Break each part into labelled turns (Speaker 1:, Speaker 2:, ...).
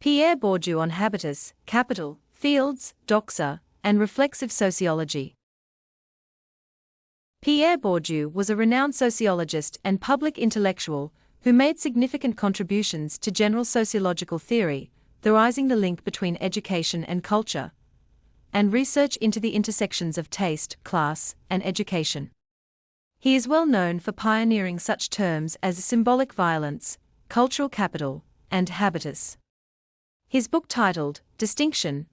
Speaker 1: Pierre Bourdieu on Habitus, Capital, Fields, Doxa, and Reflexive Sociology. Pierre Bourdieu was a renowned sociologist and public intellectual who made significant contributions to general sociological theory, theorizing the link between education and culture, and research into the intersections of taste, class, and education. He is well known for pioneering such terms as symbolic violence, cultural capital, and habitus. His book titled Distinction,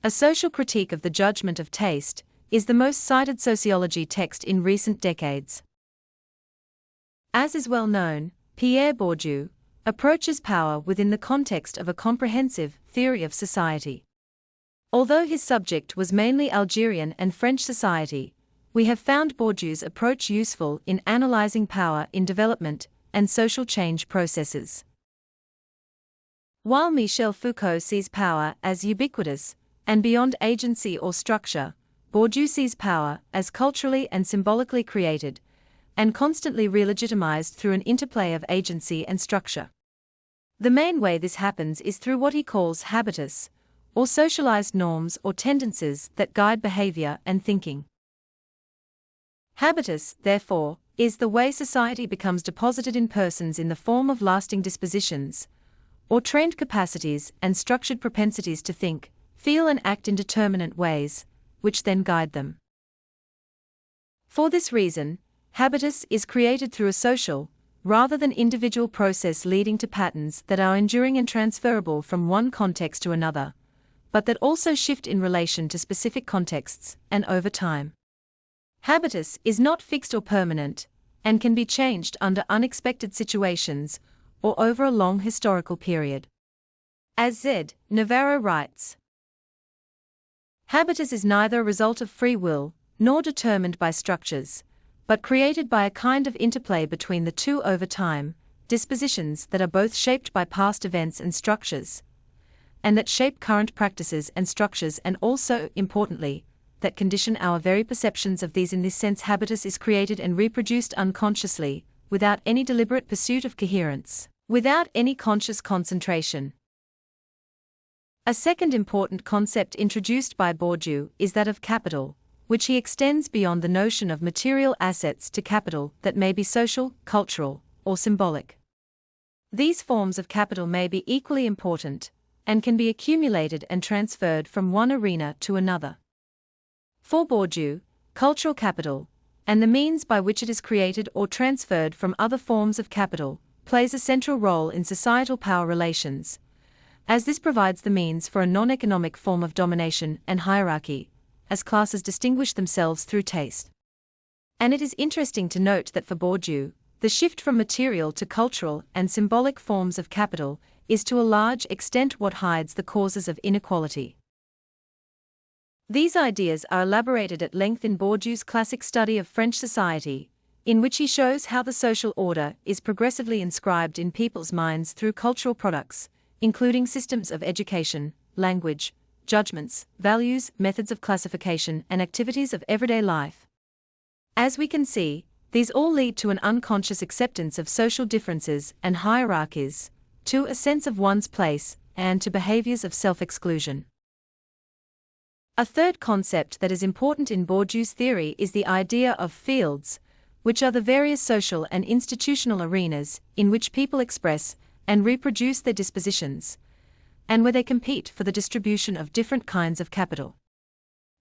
Speaker 1: A Social Critique of the Judgment of Taste, is the most cited sociology text in recent decades. As is well known, Pierre Bourdieu approaches power within the context of a comprehensive theory of society. Although his subject was mainly Algerian and French society, we have found Bourdieu's approach useful in analyzing power in development and social change processes. While Michel Foucault sees power as ubiquitous and beyond agency or structure, Bourdieu sees power as culturally and symbolically created and constantly re-legitimized through an interplay of agency and structure. The main way this happens is through what he calls habitus, or socialized norms or tendencies that guide behavior and thinking. Habitus, therefore, is the way society becomes deposited in persons in the form of lasting dispositions, or trained capacities and structured propensities to think, feel and act in determinate ways, which then guide them. For this reason, habitus is created through a social, rather than individual process leading to patterns that are enduring and transferable from one context to another, but that also shift in relation to specific contexts and over time. Habitus is not fixed or permanent, and can be changed under unexpected situations or over a long historical period. As Z. Navarro writes, habitus is neither a result of free will nor determined by structures, but created by a kind of interplay between the two over time, dispositions that are both shaped by past events and structures, and that shape current practices and structures, and also, importantly, that condition our very perceptions of these. In this sense, habitus is created and reproduced unconsciously, without any deliberate pursuit of coherence, without any conscious concentration. A second important concept introduced by Bourdieu is that of capital, which he extends beyond the notion of material assets to capital that may be social, cultural, or symbolic. These forms of capital may be equally important, and can be accumulated and transferred from one arena to another. For Bourdieu, cultural capital, and the means by which it is created or transferred from other forms of capital, plays a central role in societal power relations, as this provides the means for a non-economic form of domination and hierarchy, as classes distinguish themselves through taste. And it is interesting to note that for Bourdieu, the shift from material to cultural and symbolic forms of capital is to a large extent what hides the causes of inequality. These ideas are elaborated at length in Bourdieu's classic study of French society, in which he shows how the social order is progressively inscribed in people's minds through cultural products, including systems of education, language, judgments, values, methods of classification, and activities of everyday life. As we can see, these all lead to an unconscious acceptance of social differences and hierarchies, to a sense of one's place, and to behaviors of self-exclusion. A third concept that is important in Bourdieu's theory is the idea of fields, which are the various social and institutional arenas in which people express and reproduce their dispositions, and where they compete for the distribution of different kinds of capital.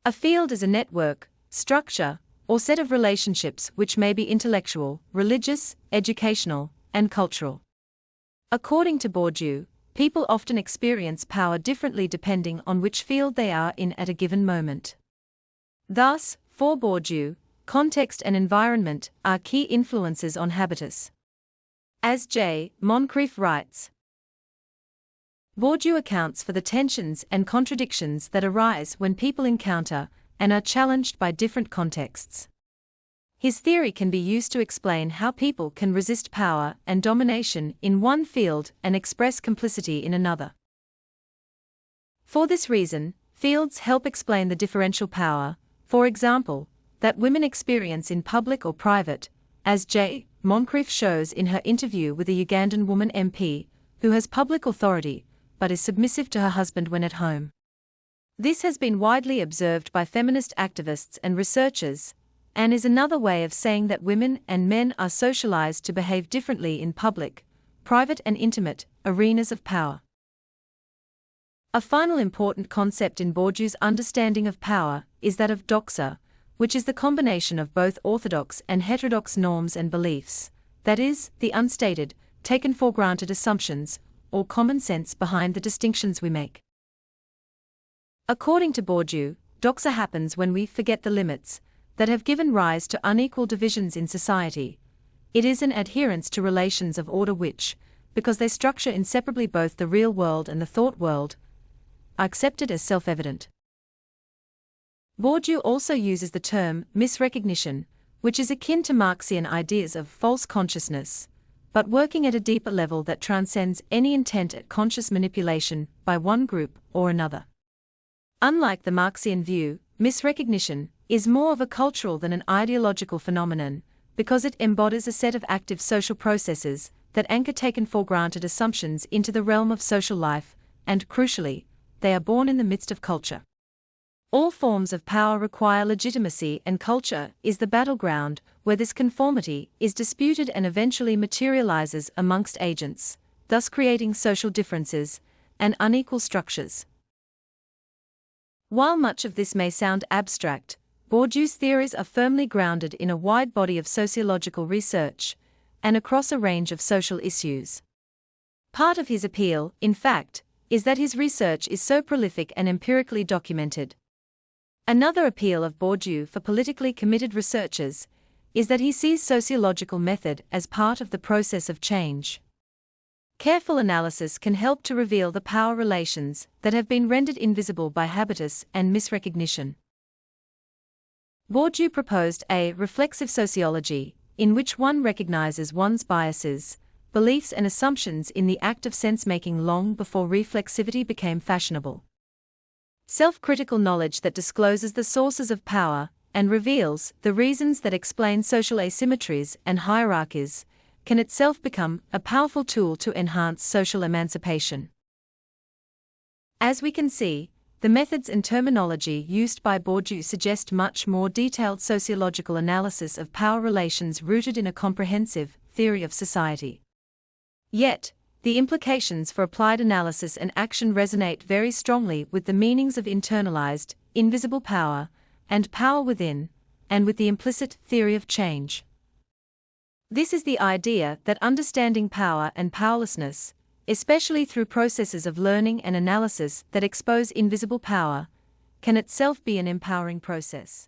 Speaker 1: A field is a network, structure, or set of relationships which may be intellectual, religious, educational, and cultural. According to Bourdieu, people often experience power differently depending on which field they are in at a given moment. Thus, for Bourdieu, context and environment are key influences on habitus. As J. Moncrief writes, Bourdieu accounts for the tensions and contradictions that arise when people encounter and are challenged by different contexts. His theory can be used to explain how people can resist power and domination in one field and express complicity in another. For this reason, fields help explain the differential power, for example, that women experience in public or private, as J. Moncrief shows in her interview with a Ugandan woman MP, who has public authority, but is submissive to her husband when at home. This has been widely observed by feminist activists and researchers, and is another way of saying that women and men are socialized to behave differently in public, private and intimate arenas of power. A final important concept in Bourdieu's understanding of power is that of doxa, which is the combination of both orthodox and heterodox norms and beliefs, that is, the unstated, taken for granted assumptions, or common sense behind the distinctions we make. According to Bourdieu, doxa happens when we forget the limits that have given rise to unequal divisions in society. It is an adherence to relations of order which, because they structure inseparably both the real world and the thought world, are accepted as self-evident. Bourdieu also uses the term misrecognition, which is akin to Marxian ideas of false consciousness, but working at a deeper level that transcends any intent at conscious manipulation by one group or another. Unlike the Marxian view, misrecognition is more of a cultural than an ideological phenomenon, because it embodies a set of active social processes that anchor taken for granted assumptions into the realm of social life, and crucially, they are born in the midst of culture. All forms of power require legitimacy, and culture is the battleground where this conformity is disputed and eventually materializes amongst agents, thus creating social differences and unequal structures. While much of this may sound abstract, Bourdieu's theories are firmly grounded in a wide body of sociological research and across a range of social issues. Part of his appeal, in fact, is that his research is so prolific and empirically documented. Another appeal of Bourdieu for politically committed researchers is that he sees sociological method as part of the process of change. Careful analysis can help to reveal the power relations that have been rendered invisible by habitus and misrecognition. Bourdieu proposed a reflexive sociology, in which one recognizes one's biases, beliefs and assumptions in the act of sense-making long before reflexivity became fashionable. Self-critical knowledge that discloses the sources of power and reveals the reasons that explain social asymmetries and hierarchies can itself become a powerful tool to enhance social emancipation. As we can see, the methods and terminology used by Bourdieu suggest much more detailed sociological analysis of power relations rooted in a comprehensive theory of society. Yet, the implications for applied analysis and action resonate very strongly with the meanings of internalized, invisible power, and power within, and with the implicit theory of change. This is the idea that understanding power and powerlessness, especially through processes of learning and analysis that expose invisible power, can itself be an empowering process.